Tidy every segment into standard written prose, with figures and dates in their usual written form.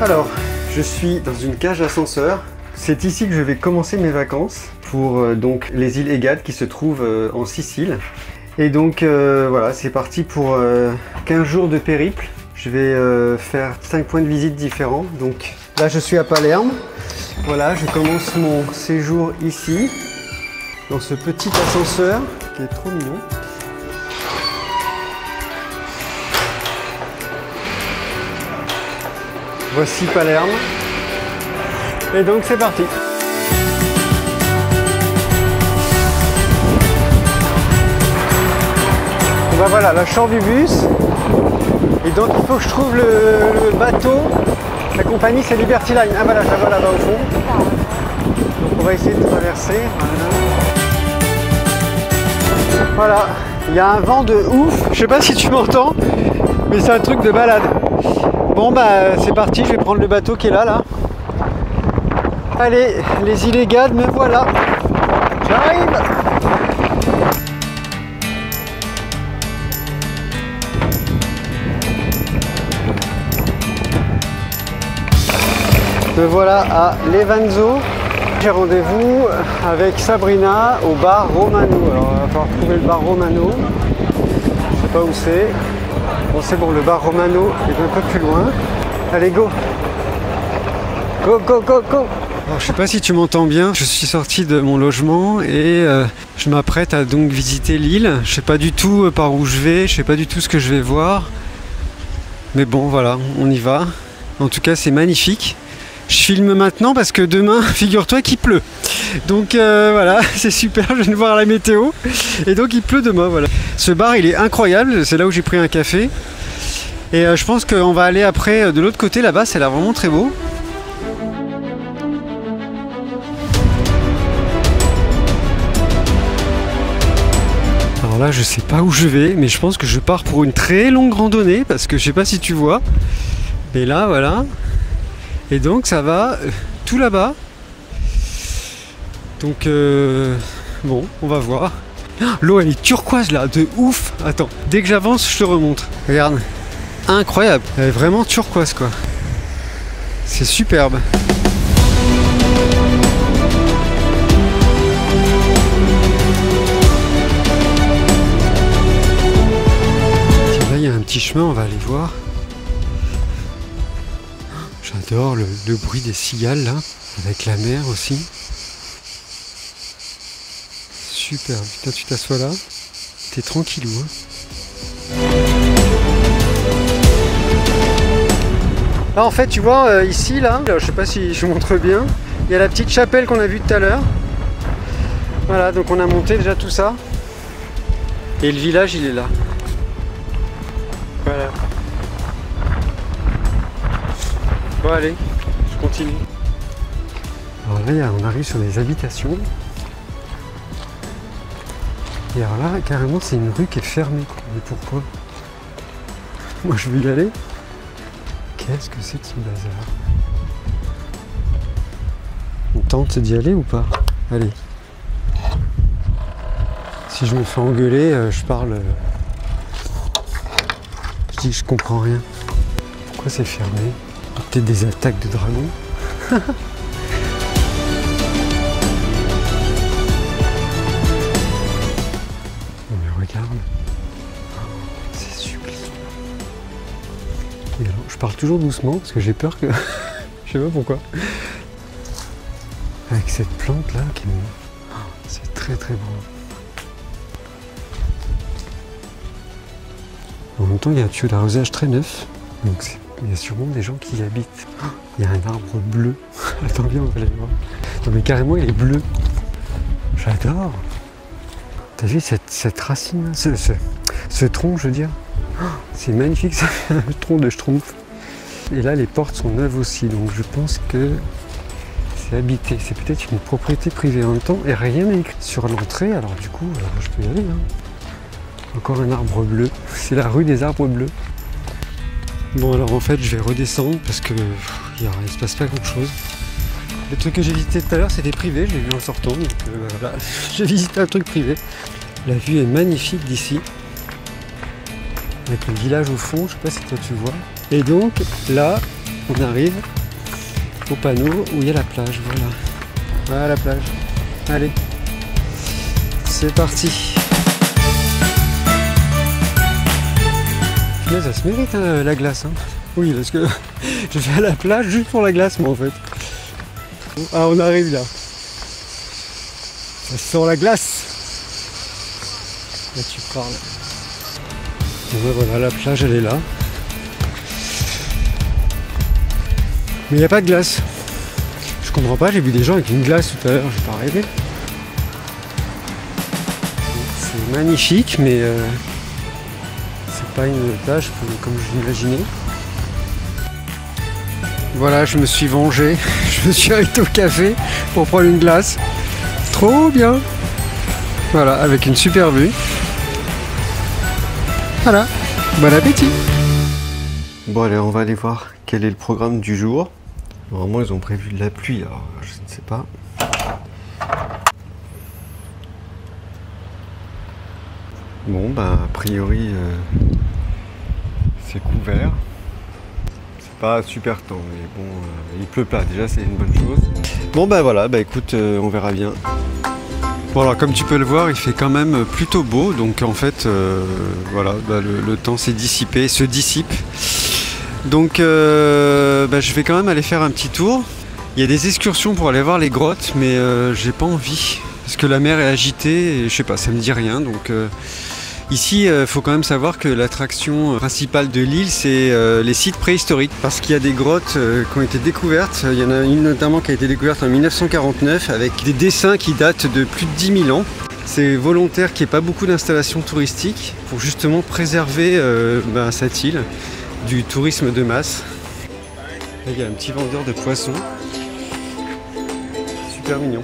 Alors, je suis dans une cage d'ascenseur. C'est ici que je vais commencer mes vacances pour donc les îles Egades qui se trouvent en Sicile. Et donc voilà, c'est parti pour 15 jours de périple. Je vais faire 5 points de visite différents. Donc là, je suis à Palerme. Voilà, je commence mon séjour ici, dans ce petit ascenseur qui est trop mignon. Voici Palerme. Et donc c'est parti. Bon bah voilà, là je sors du bus. Et donc il faut que je trouve le bateau. La compagnie c'est Liberty Line. Ah voilà, je la vois là-bas au fond. Donc on va essayer de traverser. Voilà, il y a un vent de ouf. Je sais pas si tu m'entends, mais c'est un truc de balade. Bon bah c'est parti, je vais prendre le bateau qui est là. Allez, les îles Egades, me voilà. J'arrive. Me voilà à Levanzo. J'ai rendez-vous avec Sabrina au bar Romano. Alors il va falloir trouver le bar Romano. Je sais pas où c'est. Bon c'est bon, le bar Romano est un peu plus loin. Allez go. Go go go go. Alors, je sais pas si tu m'entends bien, je suis sorti de mon logement et je m'apprête à donc visiter l'île. Je sais pas du tout par où je vais, je sais pas du tout ce que je vais voir. Mais bon voilà, on y va. En tout cas c'est magnifique. Je filme maintenant parce que demain, figure-toi qu'il pleut. Donc voilà, c'est super, je viens de voir la météo. Et donc il pleut demain, voilà. Ce bar il est incroyable, c'est là où j'ai pris un café. Et je pense qu'on va aller après de l'autre côté là-bas, ça a l'air vraiment très beau. Alors là je sais pas où je vais, mais je pense que je pars pour une très longue randonnée, parce que je sais pas si tu vois. Mais là voilà. Et donc ça va tout là-bas. Donc bon, on va voir. L'eau elle est turquoise là, de ouf. Attends, dès que j'avance, je te remontre. Regarde, incroyable. Elle est vraiment turquoise quoi. C'est superbe. Tiens, là il y a un petit chemin, on va aller voir. J'adore le bruit des cigales là, avec la mer aussi. Super, putain tu t'assois là, t'es tranquillou. Hein. Là en fait tu vois ici là, je sais pas si je montre bien, il y a la petite chapelle qu'on a vue tout à l'heure. Voilà, donc on a monté déjà tout ça. Et le village il est là. Voilà. Bon allez, je continue. Alors là on arrive sur des habitations. Et alors là carrément c'est une rue qui est fermée. Mais pourquoi? Moi je veux y aller. Qu'est-ce que c'est que ce bazar? On tente d'y aller ou pas? Allez. Si je me fais engueuler, je parle. Je dis que je comprends rien. Pourquoi c'est fermé? Peut-être des attaques de dragons. Mais regarde. C'est sublime. Et alors, je parle toujours doucement parce que j'ai peur que... je sais pas pourquoi. Avec cette plante là qui me... C'est très très beau. En même temps, il y a un tuyau d'arrosage très neuf. Donc il y a sûrement des gens qui y habitent. Il y a un arbre bleu. Attends bien, on va aller voir. Non mais carrément il est bleu. J'adore. T'as vu cette racine, ce tronc je veux dire. C'est magnifique, ça fait un tronc de schtroumpf. Et là les portes sont neuves aussi, donc je pense que c'est habité. C'est peut-être une propriété privée en même temps. Et rien n'est écrit sur l'entrée, alors du coup je peux y aller. Hein. Encore un arbre bleu. C'est la rue des arbres bleus. Bon alors en fait je vais redescendre parce que il se passe pas grand chose. Le truc que j'ai visité tout à l'heure c'était privé, je l'ai vu en sortant, donc voilà, j'ai visité un truc privé. La vue est magnifique d'ici. Avec le village au fond, je sais pas si toi tu vois. Et donc là, on arrive au panneau où il y a la plage, voilà. Voilà la plage. Allez, c'est parti. Mais ça se mérite hein, la glace. Hein. Oui, parce que je vais à la plage juste pour la glace, moi en fait. Ah, on arrive là. Ça sent la glace. Là, tu parles. Bon, voilà, la plage, elle est là. Mais il n'y a pas de glace. Je comprends pas, j'ai vu des gens avec une glace tout à l'heure, j'ai pas rêvé. C'est magnifique, mais c'est pas une tâche comme je l'imaginais. Voilà, je me suis vengé. Je me suis arrêté au café pour prendre une glace. Trop bien. Voilà, avec une super vue. Voilà, bon appétit. Bon allez, on va aller voir quel est le programme du jour. Normalement ils ont prévu de la pluie, alors je ne sais pas. Bon bah a priori c'est couvert. C'est pas super temps, mais bon il pleut pas, déjà c'est une bonne chose. Bon bah voilà, bah écoute, on verra bien. Bon alors comme tu peux le voir, il fait quand même plutôt beau, donc en fait voilà, bah, le temps s'est dissipé, se dissipe. Donc bah, je vais quand même aller faire un petit tour. Il y a des excursions pour aller voir les grottes, mais j'ai pas envie parce que la mer est agitée et je sais pas, ça me dit rien. Donc ici, il faut quand même savoir que l'attraction principale de l'île, c'est les sites préhistoriques, parce qu'il y a des grottes qui ont été découvertes. Il y en a une notamment qui a été découverte en 1949 avec des dessins qui datent de plus de 10 000 ans. C'est volontaire qu'il n'y ait pas beaucoup d'installations touristiques pour justement préserver cette île du tourisme de masse. Là, il y a un petit vendeur de poissons. Super mignon.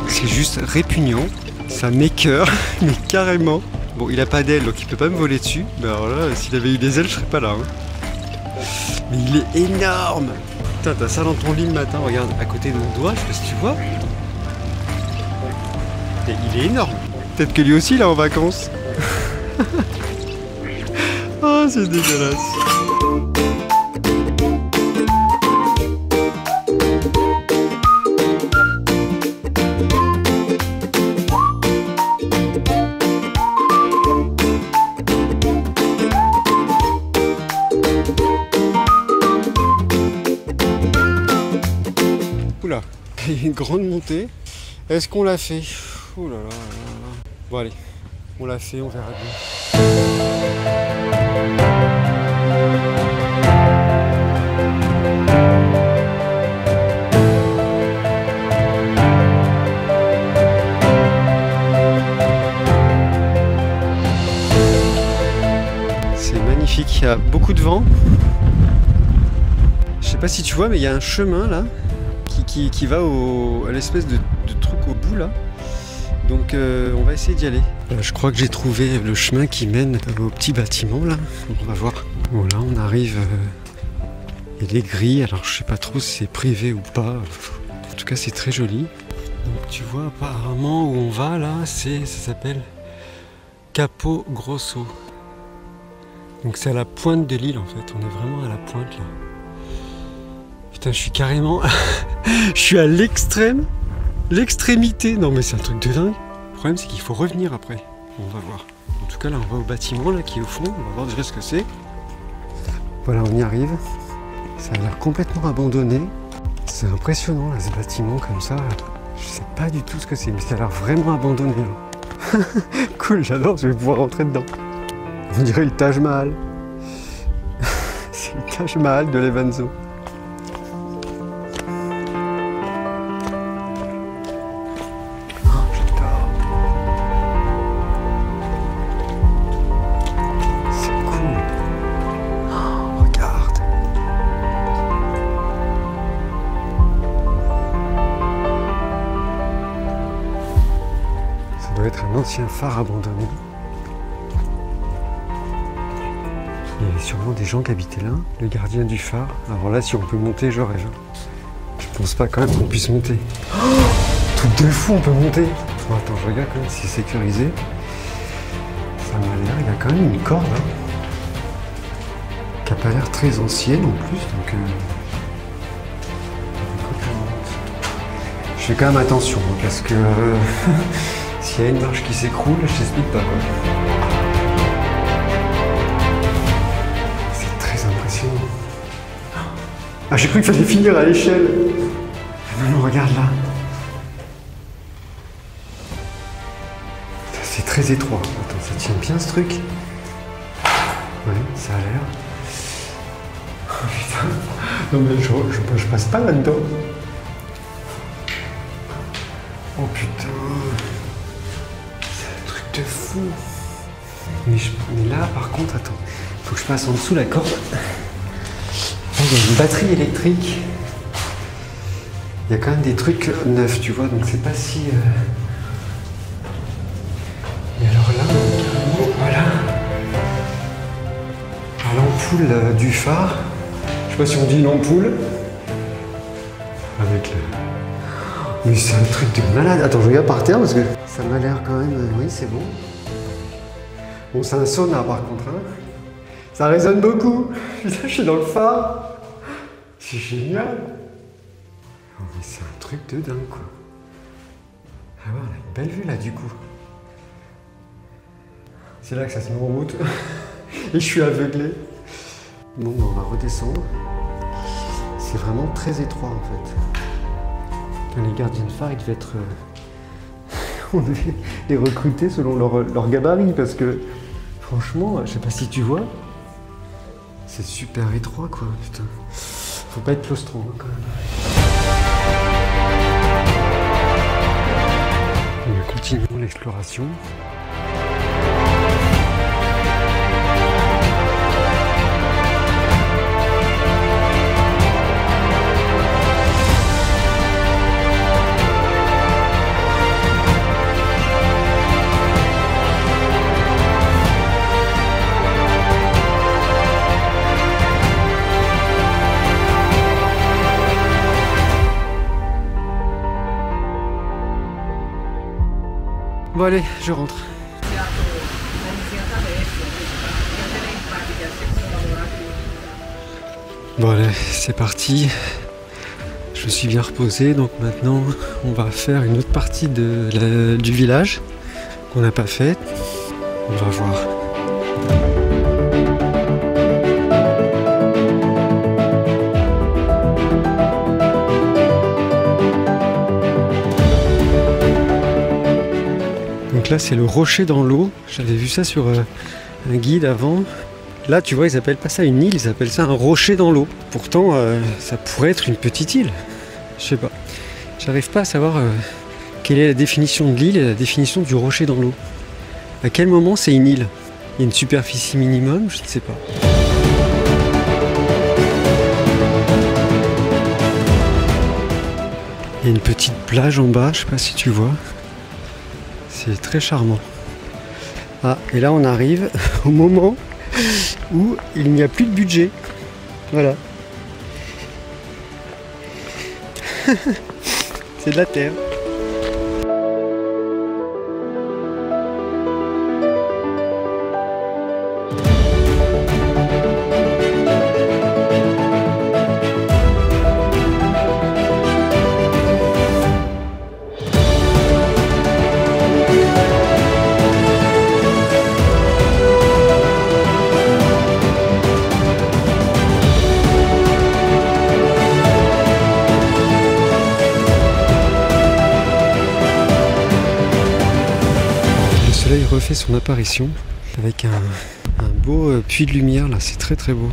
C'est juste répugnant, ça m'écœure, mais carrément. Bon, il a pas d'ailes, donc il peut pas me voler dessus. Mais alors là, s'il avait eu des ailes, je serais pas là. Hein. Mais il est énorme. Putain, t'as ça dans ton lit le matin, regarde, à côté de mon doigt, je sais pas si tu vois. Et il est énorme. Peut-être que lui aussi, il est en vacances. Oh, c'est dégueulasse. Oula, il y a une grande montée. Est-ce qu'on l'a fait? Ouh là là là là. Bon allez, on l'a fait, on verra bien. C'est magnifique, il y a beaucoup de vent. Je sais pas si tu vois, mais il y a un chemin là qui va à l'espèce de truc au bout là. Donc on va essayer d'y aller. Je crois que j'ai trouvé le chemin qui mène au petit bâtiment là. On va voir. Bon là on arrive. Il y a des grilles, alors je sais pas trop si c'est privé ou pas. En tout cas c'est très joli. Donc tu vois apparemment où on va là, ça s'appelle Capo Grosso. Donc c'est à la pointe de l'île en fait. On est vraiment à la pointe là. Putain, je suis carrément... je suis à l'extrême l'extrémité. Non mais c'est un truc de dingue. Le problème c'est qu'il faut revenir après. On va voir. En tout cas là on va au bâtiment là qui est au fond. On va voir déjà ce que c'est. Voilà, on y arrive. Ça a l'air complètement abandonné. C'est impressionnant là, ce bâtiment comme ça. Je sais pas du tout ce que c'est, mais ça a l'air vraiment abandonné. Hein. Cool, j'adore, je vais pouvoir rentrer dedans. On dirait le Taj Mahal. C'est le Taj Mahal de Levanzo. Ça doit être un ancien phare abandonné. Il y avait sûrement des gens qui habitaient là, le gardien du phare. Alors là, si on peut monter, je rêve. Je pense pas quand même qu'on puisse monter. Oh, truc de fou, on peut monter. Bon, attends, je regarde quand même si c'est sécurisé. Ça m'a l'air, il y a quand même une corde hein, qui n'a pas l'air très ancienne en plus. Donc, je fais quand même attention hein, parce que s'il y a une marche qui s'écroule, je t'explique pas quoi. C'est très impressionnant. Ah, j'ai cru qu'il fallait finir à l'échelle. Non, non, regarde là. C'est très étroit. Attends, ça tient bien ce truc. Ouais, ça a l'air. Oh putain. Non mais je passe pas là-dedans. Oh putain. De fou. Mais là par contre, attends, il faut que je passe en dessous la corde. Oh, il y a une batterie électrique. Il y a quand même des trucs neufs, tu vois, donc c'est pas si... Et alors là, voilà. À l'ampoule du phare. Je sais pas si on dit l'ampoule. Avec le... Mais c'est un truc de malade. Attends, je regarde par terre parce que ça m'a l'air quand même... Oui, c'est bon. Bon, c'est un sauna par contre. Hein. Ça résonne beaucoup. Putain, je suis dans le phare. C'est génial. Oh, mais c'est un truc de dingue, quoi. Ah ouais, on a une belle vue là, du coup. C'est là que ça se met en route. Et je suis aveuglé. Bon, ben, on va redescendre. C'est vraiment très étroit, en fait. Les gardiens de phare, ils devaient être... on devait les recruter selon leur gabarit, parce que franchement, je sais pas si tu vois, c'est super étroit quoi, putain. Faut pas être claustro hein, quand même. Nous continuons l'exploration. Bon allez, je rentre. Bon allez, c'est parti. Je me suis bien reposé, donc maintenant on va faire une autre partie du village qu'on n'a pas fait. On va voir. Donc là c'est le rocher dans l'eau, j'avais vu ça sur un guide avant. Là tu vois ils appellent pas ça une île, ils appellent ça un rocher dans l'eau. Pourtant ça pourrait être une petite île, je sais pas. J'arrive pas à savoir quelle est la définition de l'île et la définition du rocher dans l'eau. À quel moment c'est une île? Il y a une superficie minimum, je ne sais pas. Il y a une petite plage en bas, je sais pas si tu vois. C'est très charmant. Ah, et là on arrive au moment où il n'y a plus de budget. Voilà. C'est de la terre. refait son apparition avec un beau puits de lumière là, c'est très très beau.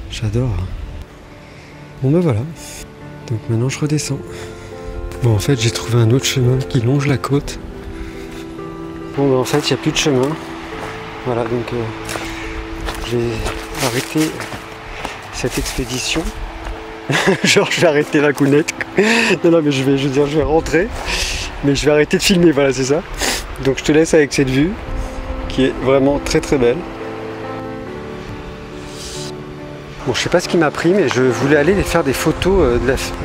J'adore. Bon ben voilà, donc maintenant je redescends. Bon en fait j'ai trouvé un autre chemin qui longe la côte. Bon ben en fait il n'y a plus de chemin. Voilà donc j'ai arrêté cette expédition. Genre je vais arrêter la counette. Non mais je vais rentrer. Mais je vais arrêter de filmer, voilà c'est ça. Donc je te laisse avec cette vue qui est vraiment très très belle. Bon, je sais pas ce qui m'a pris, mais je voulais aller faire des photos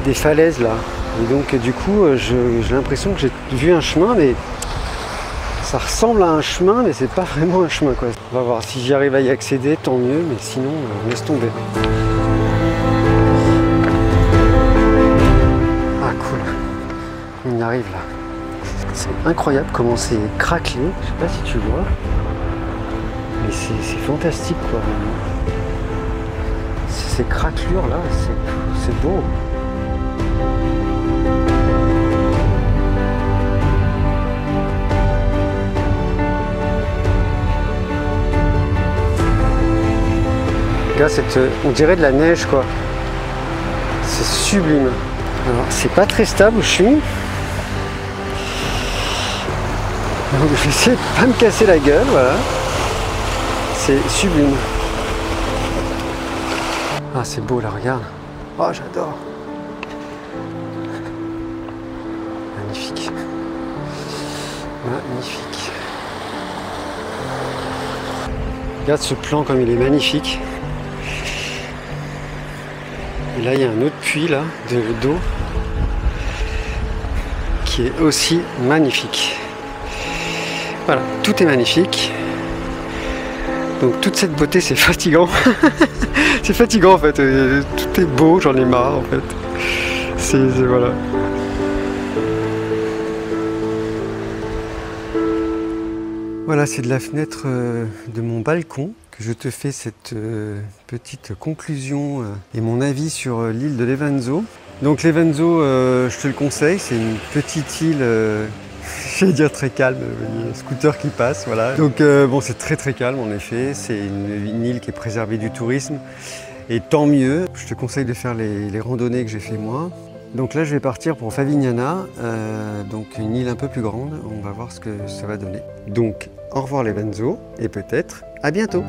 des falaises là. Et donc du coup, j'ai l'impression que j'ai vu un chemin, mais ça ressemble à un chemin, mais c'est pas vraiment un chemin quoi. On va voir si j'y arrive à y accéder, tant mieux, mais sinon, laisse tomber. Ah cool, on y arrive là. C'est incroyable comment c'est craquelé, je sais pas si tu vois, mais c'est fantastique quoi. Ces craquelures là, c'est beau. Regarde, on dirait de la neige quoi. C'est sublime. Alors c'est pas très stable où je suis. Donc je vais essayer de pas me casser la gueule, voilà. C'est sublime. Ah c'est beau là, regarde. Oh j'adore. Magnifique. Magnifique. Regarde ce plan comme il est magnifique. Et là il y a un autre puits là, d'eau, qui est aussi magnifique. Voilà, tout est magnifique. Donc toute cette beauté c'est fatigant. C'est fatigant en fait, tout est beau, j'en ai marre en fait. Voilà. Voilà, c'est de la fenêtre de mon balcon que je te fais cette petite conclusion et mon avis sur l'île de Levanzo. Donc Levanzo, je te le conseille, c'est une petite île, je vais dire très calme, il y a un scooter qui passe, voilà. Donc bon, c'est très très calme en effet, c'est une île qui est préservée du tourisme. Et tant mieux, je te conseille de faire les randonnées que j'ai fait moi. Donc là je vais partir pour Favignana, donc une île un peu plus grande, on va voir ce que ça va donner. Donc au revoir Levanzo et peut-être à bientôt.